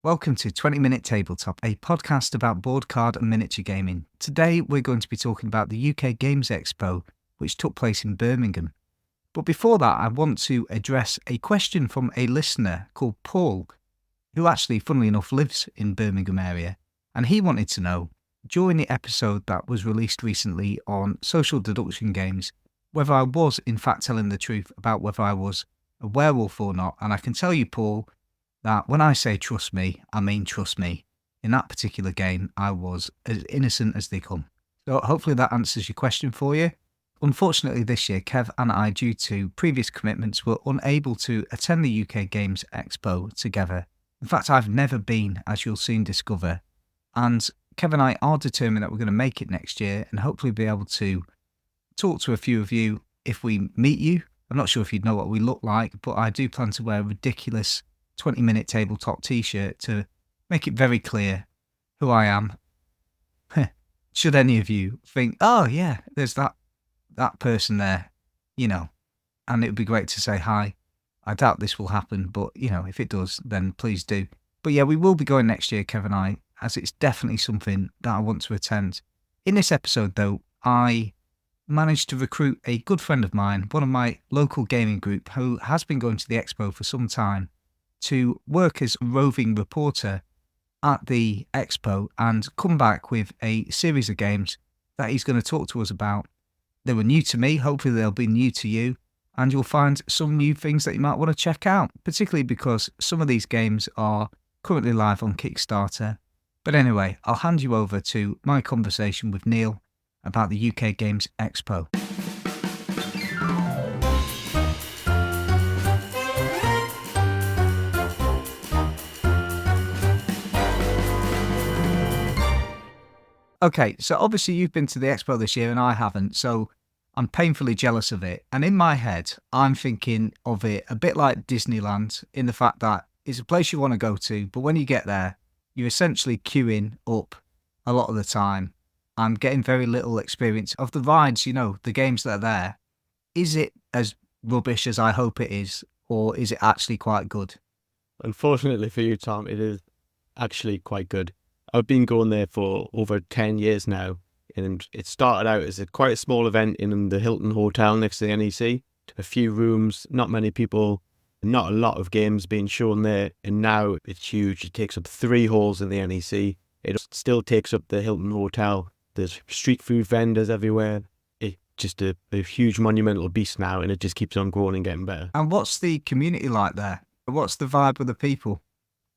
Welcome to 20 Minute Tabletop, a podcast about board card and miniature gaming. Today we're going to be talking about the UK Games Expo, which took place in Birmingham. But before that, I want to address a question from a listener called Paul, who actually, funnily enough, lives in Birmingham area. And he wanted to know, during the episode that was released recently on social deduction games, whether I was in fact telling the truth about whether I was a werewolf or not. And I can tell you, Paul, that when I say trust me, I mean trust me. In that particular game, I was as innocent as they come. So hopefully that answers your question for you. Unfortunately this year, Kev and I, due to previous commitments, were unable to attend the UK Games Expo together. In fact, I've never been, as you'll soon discover. And Kev and I are determined that we're going to make it next year and hopefully be able to talk to a few of you if we meet you. I'm not sure if you'd know what we look like, but I do plan to wear a ridiculous 20-minute tabletop t-shirt to make it very clear who I am. Should any of you think, oh yeah, there's that person there, and it would be great to say hi. I doubt this will happen, but if it does, then please do. But yeah, we will be going next year, Kev and I, as it's definitely something that I want to attend. In this episode though, I managed to recruit a good friend of mine, one of my local gaming group, who has been going to the expo for some time, to work as a roving reporter at the expo and come back with a series of games that he's going to talk to us about. They were new to me, hopefully they'll be new to you, and you'll find some new things that you might want to check out, particularly because some of these games are currently live on Kickstarter. But anyway, I'll hand you over to my conversation with Neil about the UK Games Expo. Okay, so obviously you've been to the expo this year and I haven't, so I'm painfully jealous of it. And in my head, I'm thinking of it a bit like Disneyland in the fact that it's a place you want to go to, but when you get there, you're essentially queuing up a lot of the time and getting very little experience of the rides, the games that are there. Is it as rubbish as I hope it is, or is it actually quite good? Unfortunately for you, Tom, it is actually quite good. I've been going there for over 10 years now, and it started out as quite a small event in the Hilton Hotel next to the NEC. A few rooms, not many people, not a lot of games being shown there, and now it's huge. It takes up 3 halls in the NEC. It still takes up the Hilton Hotel. There's street food vendors everywhere. It's just a huge monumental beast now, and it just keeps on growing and getting better. And what's the community like there? What's the vibe with the people?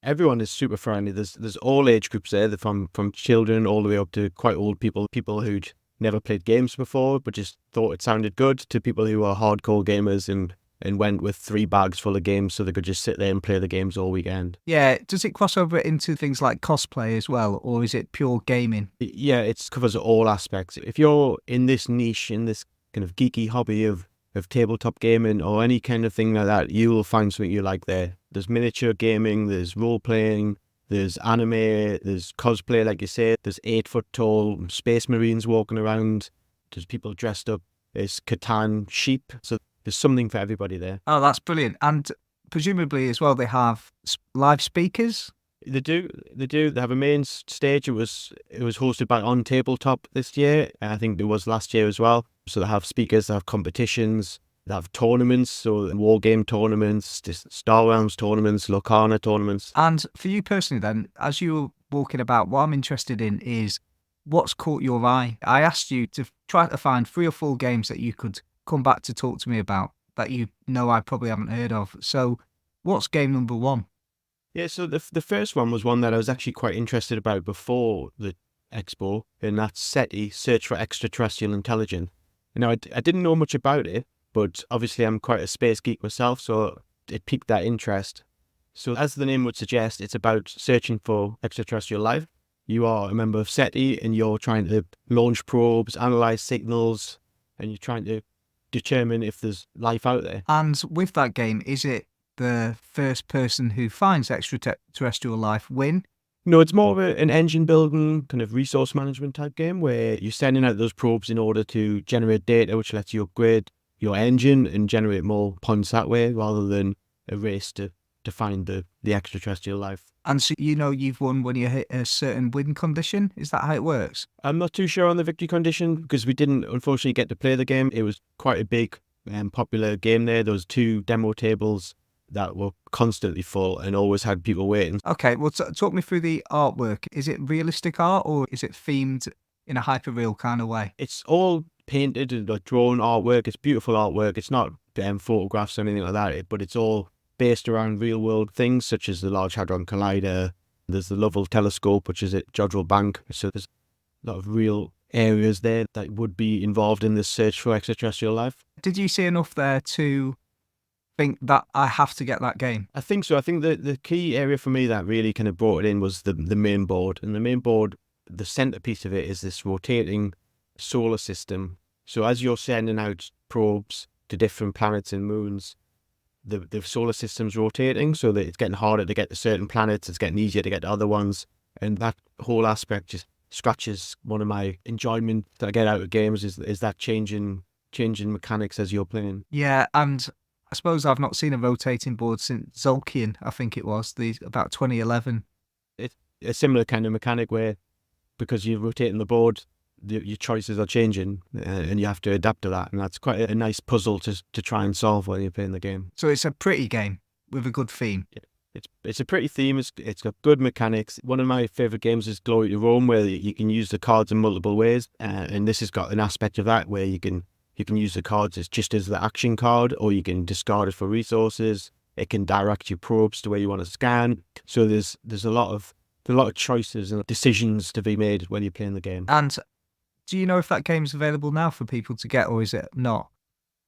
Everyone is super friendly. There's all age groups there, from children all the way up to quite old people who'd never played games before but just thought it sounded good, to people who are hardcore gamers and went with 3 bags full of games so they could just sit there and play the games all weekend. Yeah, does it cross over into things like cosplay as well, or is it pure gaming? Yeah, it covers all aspects. If you're in this niche, in this kind of geeky hobby of tabletop gaming or any kind of thing like that, you will find something you like there. There's miniature gaming, there's role-playing, there's anime, there's cosplay, like you say, there's 8-foot-tall space marines walking around, there's people dressed up as Catan sheep, so there's something for everybody there. Oh, that's brilliant. And presumably as well, they have live speakers? They do. They have a main stage. It was hosted by On Tabletop this year. I think it was last year as well. So they have speakers, they have competitions, they have tournaments, so war game tournaments, Star Realms tournaments, Locana tournaments. And for you personally then, as you were walking about, what I'm interested in is what's caught your eye. I asked you to try to find 3 or 4 games that you could come back to talk to me about that I probably haven't heard of. So what's game number 1? Yeah, so the first one was one that I was actually quite interested about before the expo, and that's Seti, Search for Extraterrestrial Intelligence. Now, I didn't know much about it, but obviously I'm quite a space geek myself, so it piqued that interest. So as the name would suggest, it's about searching for extraterrestrial life. You are a member of Seti, and you're trying to launch probes, analyze signals, and you're trying to determine if there's life out there. And with that game, is it the first person who finds extraterrestrial life win? No, it's more of an engine building, kind of resource management type game where you're sending out those probes in order to generate data, which lets you upgrade your engine and generate more points that way, rather than a race to to find the extraterrestrial life. And so you've won when you hit a certain win condition? Is that how it works? I'm not too sure on the victory condition because we didn't unfortunately get to play the game. It was quite a big and popular game there. There was 2 demo tables that were constantly full and always had people waiting. Okay, well, talk me through the artwork. Is it realistic art or is it themed in a hyper-real kind of way? It's all painted and like drawn artwork. It's beautiful artwork. It's not photographs or anything like that, but it's all based around real world things such as the Large Hadron Collider. There's the Lovell Telescope, which is at Jodrell Bank. So there's a lot of real areas there that would be involved in this search for extraterrestrial life. Did you see enough there to think that I have to get that game? I think so. I think the key area for me that really kind of brought it in was the main board. And the main board, the centerpiece of it is this rotating solar system. So as you're sending out probes to different planets and moons, the solar system's rotating, so that it's getting harder to get to certain planets, it's getting easier to get to other ones. And that whole aspect just scratches one of my enjoyment that I get out of games is that changing mechanics as you're playing. Yeah, and I suppose I've not seen a rotating board since Zolkian, I think it was, about 2011. It's a similar kind of mechanic where, because you're rotating the board, your choices are changing and you have to adapt to that. And that's quite a nice puzzle to try and solve while you're playing the game. So it's a pretty game with a good theme. Yeah. It's a pretty theme. It's got good mechanics. One of my favourite games is Glory to Rome, where you can use the cards in multiple ways. And this has got an aspect of that where you can use the cards as just as the action card, or you can discard it for resources. It can direct your probes to where you want to scan. So there's a lot of choices and decisions to be made when you're playing the game. And do you know if that game's available now for people to get, or is it not?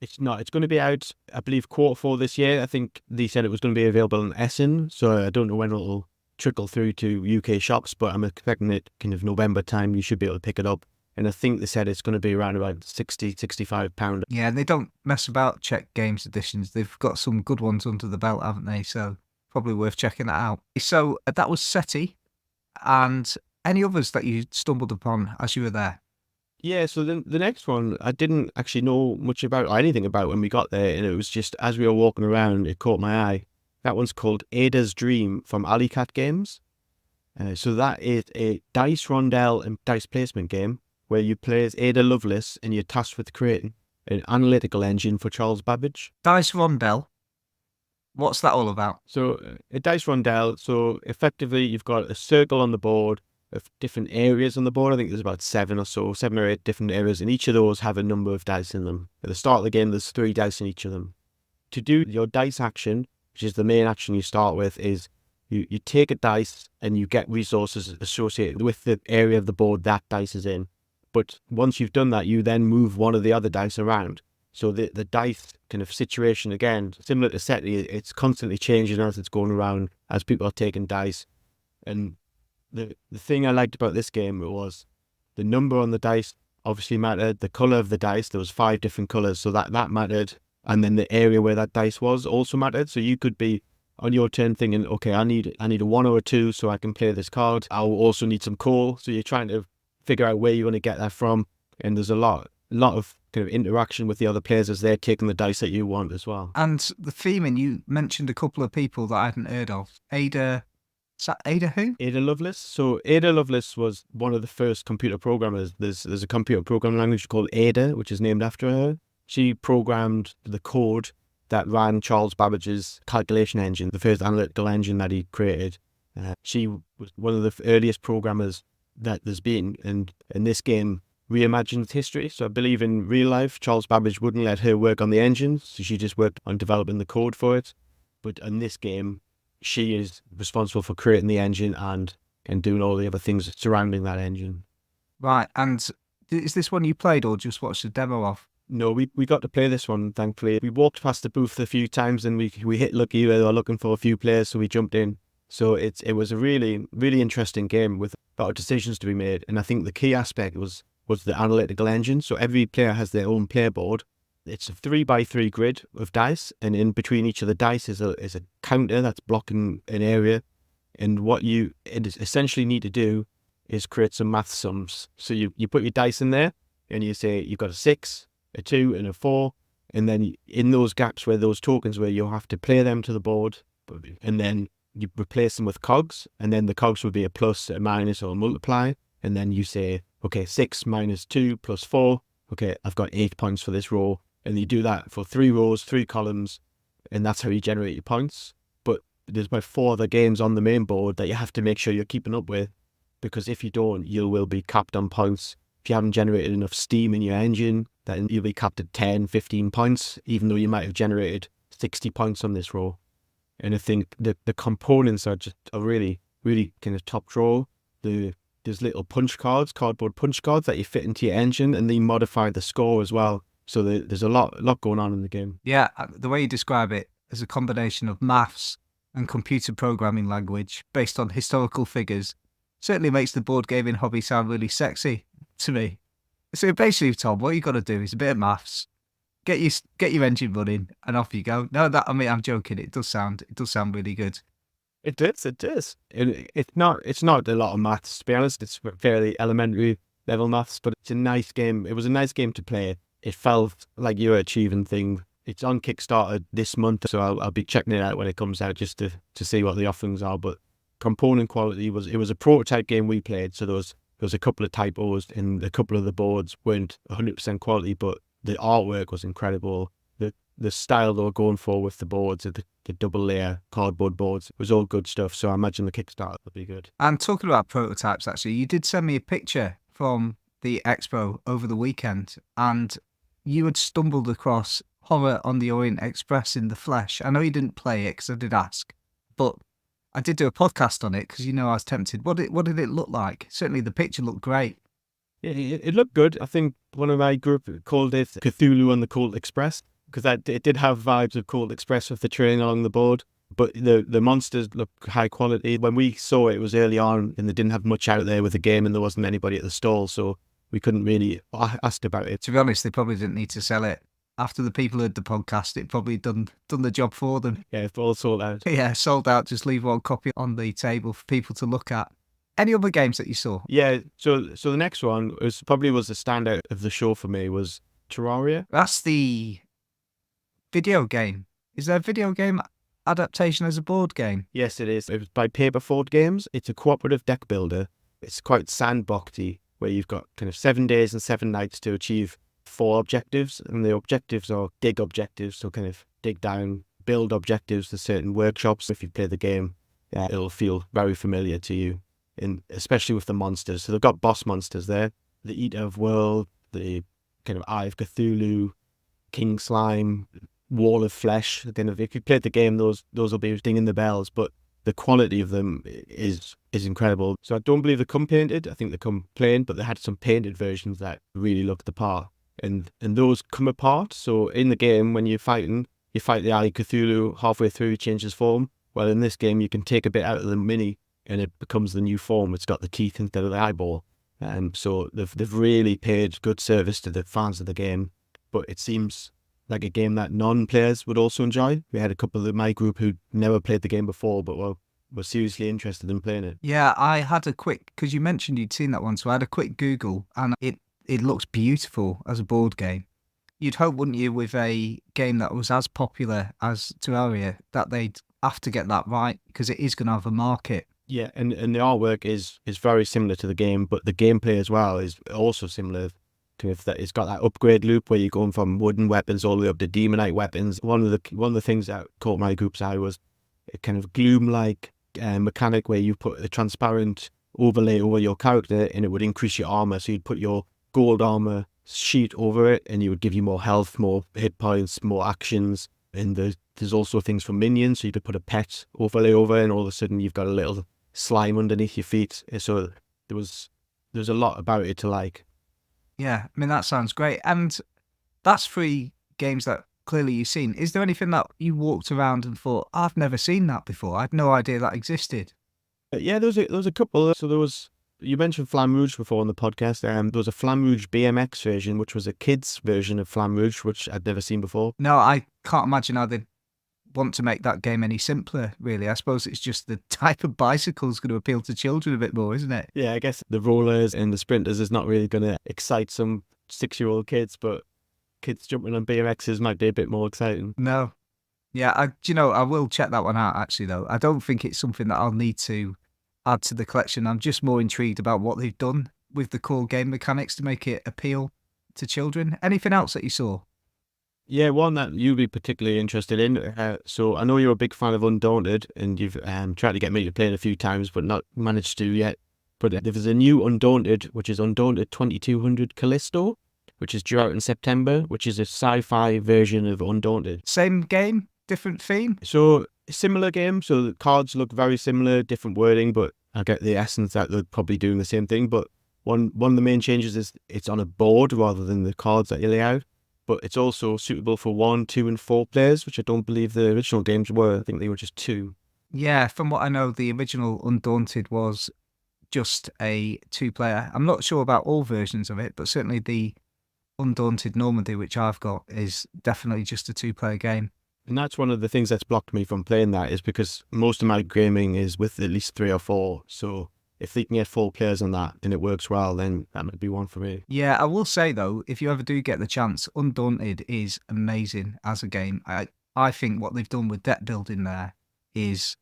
It's not. It's going to be out, I believe, Q4 this year. I think they said it was going to be available in Essen, so I don't know when it'll trickle through to UK shops, but I'm expecting it kind of November time. You should be able to pick it up. And I think they said it's going to be around about £60-65. Yeah, they don't mess about, Czech Games editions. They've got some good ones under the belt, haven't they? So probably worth checking that out. So that was Seti, and any others that you stumbled upon as you were there? Yeah, so the next one, I didn't actually know much about or anything about when we got there, and it was just as we were walking around, it caught my eye. That one's called Ada's Dream from Alley Cat Games. So that is a dice rondelle and dice placement game where you play as Ada Lovelace and you're tasked with creating an analytical engine for Charles Babbage. Dice Rondelle? What's that all about? So a dice rondelle, so effectively you've got a circle on the board of different areas on the board. I think there's about 7 or 8 different areas, and each of those have a number of dice in them. At the start of the game, there's 3 dice in each of them. To do your dice action, which is the main action you start with, is you take a dice and you get resources associated with the area of the board that dice is in. But once you've done that, you then move one of the other dice around. So the dice kind of situation, again, similar to Seti, it's constantly changing as it's going around, as people are taking dice. And the thing I liked about this game was the number on the dice obviously mattered, the colour of the dice, there was 5 different colours, so that mattered. And then the area where that dice was also mattered. So you could be on your turn thinking, okay, I need a 1 or a 2 so I can play this card. I'll also need some coal. So you're trying to figure out where you want to get that from. And there's a lot of kind of interaction with the other players as they're taking the dice that you want as well. And the theming, you mentioned a couple of people that I hadn't heard of. Ada, is that Ada who? Ada Lovelace. So Ada Lovelace was one of the first computer programmers. There's a computer programming language called Ada, which is named after her. She programmed the code that ran Charles Babbage's calculation engine, the first analytical engine that he created. She was one of the earliest programmers that there's been, and this game reimagines history. So I believe in real life, Charles Babbage wouldn't let her work on the engine, so she just worked on developing the code for it. But in this game, she is responsible for creating the engine and doing all the other things surrounding that engine. Right, and is this one you played or just watched the demo of? No, we got to play this one, thankfully. We walked past the booth a few times and we hit lucky. They were looking for a few players, so we jumped in. So it was a really, really interesting game with a lot of decisions to be made. And I think the key aspect was the analytical engine. So every player has their own player board. It's a 3x3 grid of dice, and in between each of the dice is a counter that's blocking an area. And what you essentially need to do is create some math sums. So you put your dice in there and you say you've got a 6, a 2 and a 4, and then in those gaps where those tokens where you'll have to play them to the board, and then you replace them with cogs, and then the cogs would be a plus, a minus, or a multiply, and then you say, okay, 6 minus 2 plus 4, okay, I've got 8 points for this row, and you do that for 3 rows, 3 columns, and that's how you generate your points. But there's about 4 other games on the main board that you have to make sure you're keeping up with, because if you don't, you will be capped on points. If you haven't generated enough steam in your engine, then you'll be capped at 10, 15 points, even though you might have generated 60 points on this row. And I think the components are really, really kind of top drawer. There's little punch cards, cardboard punch cards that you fit into your engine, and they modify the score as well. So there's a lot going on in the game. Yeah, the way you describe it as a combination of maths and computer programming language based on historical figures certainly makes the board gaming hobby sound really sexy to me. So basically, Tom, what you got to do is a bit of maths, get your engine running, and off you go. No, I'm joking. It does sound really good. It does. It's not a lot of maths, to be honest. It's fairly elementary level maths, but it's a nice game. It was a nice game to play. It felt like you were achieving things. It's on Kickstarter this month, so I'll be checking it out when it comes out just to see what the offerings are. But component quality was a prototype game we played, so there was a couple of typos and a couple of the boards weren't 100% quality, but the artwork was incredible. The style they were going for with the boards, the double layer cardboard boards, was all good stuff. So I imagine the Kickstarter will be good. And talking about prototypes, actually, you did send me a picture from the expo over the weekend, and you had stumbled across Horror on the Orient Express in the flesh. I know you didn't play it because I did ask, but I did do a podcast on it because I was tempted. What did it look like? Certainly the picture looked great. Yeah, it looked good. I think one of my group called it Cthulhu on the Colt Express, because it did have vibes of Colt Express with the train along the board. But the monsters look high quality. When we saw it, it was early on, and they didn't have much out there with the game, and there wasn't anybody at the stall, so we couldn't really ask about it. To be honest, they probably didn't need to sell it. After the people heard the podcast, it probably done the job for them. Yeah, it's all sold out. Yeah, sold out. Just leave one copy on the table for people to look at. Any other games that you saw? Yeah, so the next one was the standout of the show for me was Terraria. That's the video game. Is there a video game adaptation as a board game? Yes, it is. It was by Paperford Games. It's a cooperative deck builder. It's quite sandboxy, where you've got kind of 7 days and 7 nights to achieve 4 objectives, and the objectives are dig objectives, so kind of dig down, build objectives to certain workshops. If you play the game, it'll feel very familiar to you, especially with the monsters. So they've got boss monsters there, the Eater of World, the kind of Eye of Cthulhu, King Slime, Wall of Flesh. Kind of, if you played the game, those will be dinging the bells, but the quality of them is incredible. So I don't believe they come painted. I think they come plain, but they had some painted versions that really looked the part. And those come apart. So in the game, when you fight the Eye of Cthulhu, halfway through he changes form. Well, in this game, you can take a bit out of the mini and it becomes the new form. It's got the teeth instead of the eyeball. So they've really paid good service to the fans of the game. But it seems like a game that non-players would also enjoy. We had a couple of my group who never played the game before, but were seriously interested in playing it. Yeah, I had a quick, because you mentioned you'd seen that one, so I had a quick Google, and it looks beautiful as a board game. You'd hope, wouldn't you, with a game that was as popular as Terraria, that they'd have to get that right, because it is going to have a market. Yeah, and the artwork is very similar to the game, but the gameplay as well is also similar to that. It's got that upgrade loop where you're going from wooden weapons all the way up to demonite weapons. One of the things that caught my group's eye was a kind of gloom-like mechanic where you put a transparent overlay over your character and it would increase your armor. So you'd put your gold armor sheet over it and it would give you more health, more hit points, more actions. And there's also things for minions, so you could put a pet overlay over and all of a sudden you've got a little slime underneath your feet. So there's a lot about it to like. Yeah, I mean, that sounds great. And that's 3 games that clearly you've seen. Is there anything that you walked around and thought, I've never seen that before? I had no idea that existed. Yeah, there was a couple. So you mentioned Flamme Rouge before on the podcast. There was a Flamme Rouge BMX version, which was a kid's version of Flamme Rouge, which I'd never seen before. No, I can't imagine how they'd want to make that game any simpler, really. I suppose it's just the type of bicycle is going to appeal to children a bit more, isn't it? Yeah, I guess the rollers and the sprinters is not really going to excite some 6-year-old kids, but kids jumping on BMXs might be a bit more exciting. No. Yeah, I will check that one out actually though. I don't think it's something that I'll need to add to the collection. I'm just more intrigued about what they've done with the core game mechanics to make it appeal to children. Anything else that you saw? Yeah, one that you'd be particularly interested in. So I know you're a big fan of Undaunted, and you've tried to get me to play it a few times, but not managed to yet. But there's a new Undaunted, which is Undaunted 2200 Callisto, which is due out in September, which is a sci-fi version of Undaunted. Same game, different theme? So similar game. So the cards look very similar, different wording, but I get the essence that they're probably doing the same thing. But one of the main changes is it's on a board rather than the cards that you lay out. But it's also suitable for 1, 2, and 4 players, which I don't believe the original games were. I think they were just 2. Yeah, from what I know, the original Undaunted was just a 2-player. I'm not sure about all versions of it, but certainly the Undaunted Normandy, which I've got, is definitely just a 2-player game. And that's one of the things that's blocked me from playing that, is because most of my gaming is with at least 3 or 4. So if they can get 4 players on that and it works well, then that might be one for me. Yeah, I will say though, if you ever do get the chance, Undaunted is amazing as a game. I think what they've done with deck building there is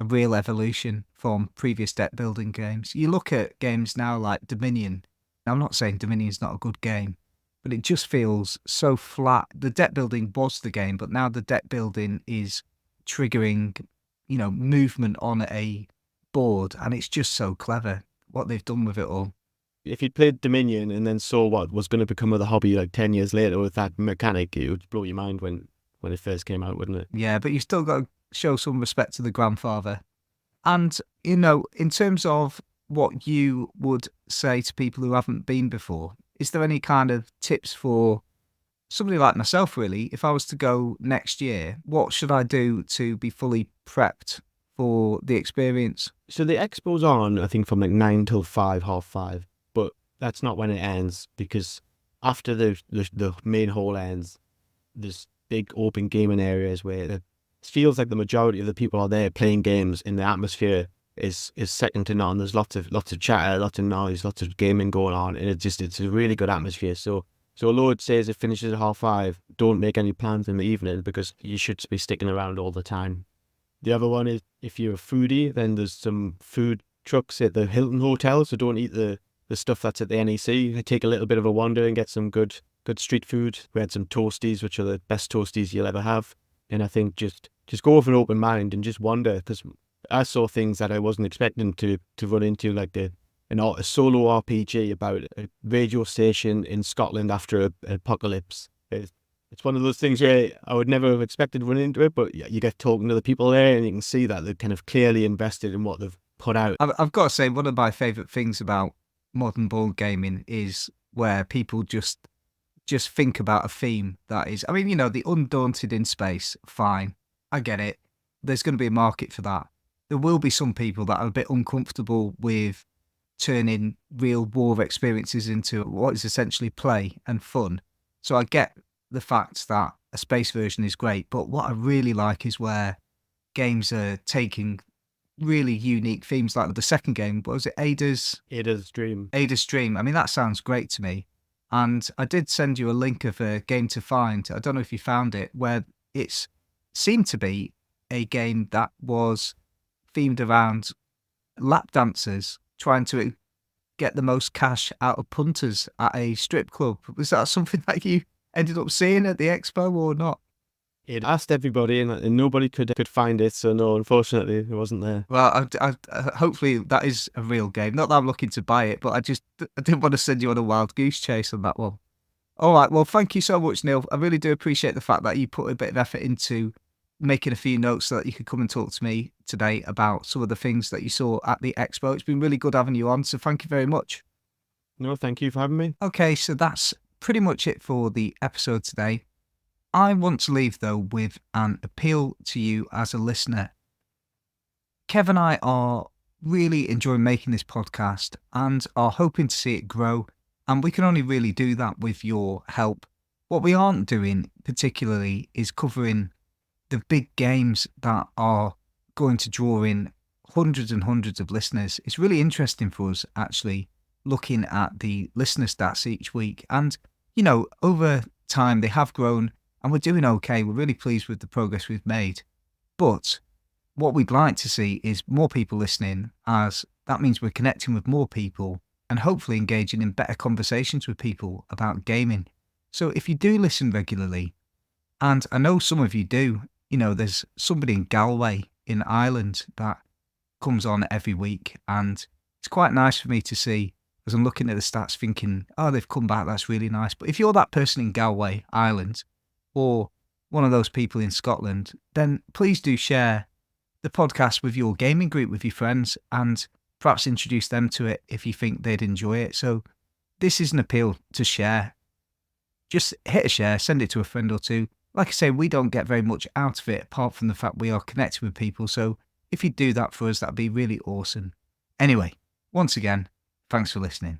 a real evolution from previous deck building games. You look at games now like Dominion. Now, I'm not saying Dominion's not a good game, but it just feels so flat. The deck building was the game, but now the deck building is triggering, movement on a board, and it's just so clever what they've done with it all. If you'd played Dominion and then saw what was going to become of the hobby like 10 years later with that mechanic, it would blow your mind when it first came out, wouldn't it? Yeah, but you still got to show some respect to the grandfather. And, in terms of what you would say to people who haven't been before, is there any kind of tips for somebody like myself, really? If I was to go next year, what should I do to be fully prepped for the experience? So the expo's on, I think, from like 9 till 5, half 5, but that's not when it ends, because after the main hall ends, there's big open gaming areas where it feels like the majority of the people are there playing games, and the atmosphere is second to none. There's lots of chatter, lots of noise, lots of gaming going on, and it's a really good atmosphere. So although it says it finishes at half 5, don't make any plans in the evening, because you should be sticking around all the time. The other one is, if you're a foodie, then there's some food trucks at the Hilton Hotel, so don't eat the stuff that's at the NEC. Take a little bit of a wander and get some good street food. We had some toasties, which are the best toasties you'll ever have. And I think just go with an open mind and just wander, because I saw things that I wasn't expecting to run into, like a solo RPG about a radio station in Scotland after an apocalypse. It's one of those things where I would never have expected to run into it, but you get talking to the people there and you can see that they're kind of clearly invested in what they've put out. I've got to say, one of my favourite things about modern board gaming is where people just think about a theme that is, the Undaunted in space, fine, I get it. There's going to be a market for that. There will be some people that are a bit uncomfortable with turning real war experiences into what is essentially play and fun. So I get the fact that a space version is great, but what I really like is where games are taking really unique themes, like the second game. What was it? Ada's Dream. Ada's Dream. That sounds great to me. And I did send you a link of a game to find. I don't know if you found it, where it seemed to be a game that was themed around lap dancers trying to get the most cash out of punters at a strip club. Was that something that you ended up seeing at the expo or not? It asked everybody and nobody could find it, so no, unfortunately it wasn't there. Well, I hopefully that is a real game. Not that I'm looking to buy it, but I didn't want to send you on a wild goose chase on that one. All right, well, thank you so much, Neil. I really do appreciate the fact that you put a bit of effort into making a few notes so that you could come and talk to me today about some of the things that you saw at the expo. It's been really good having you on, so thank you very much. No, thank you for having me. Okay, so that's pretty much it for the episode today. I want to leave, though, with an appeal to you as a listener. Kev and I are really enjoying making this podcast and are hoping to see it grow, and we can only really do that with your help. What we aren't doing particularly is covering the big games that are going to draw in hundreds and hundreds of listeners. It's really interesting for us, actually, looking at the listener stats each week. And, over time, they have grown, and we're doing okay. We're really pleased with the progress we've made. But what we'd like to see is more people listening, as that means we're connecting with more people and hopefully engaging in better conversations with people about gaming. So if you do listen regularly, and I know some of you do, there's somebody in Galway in Ireland that comes on every week, and it's quite nice for me to see as I'm looking at the stats thinking, oh, they've come back, that's really nice. But if you're that person in Galway, Ireland, or one of those people in Scotland, then please do share the podcast with your gaming group, with your friends, and perhaps introduce them to it if you think they'd enjoy it. So this is an appeal to share. Just hit a share, send it to a friend or two. Like I say, we don't get very much out of it apart from the fact we are connected with people. So if you do that for us, that'd be really awesome. Anyway, once again, thanks for listening.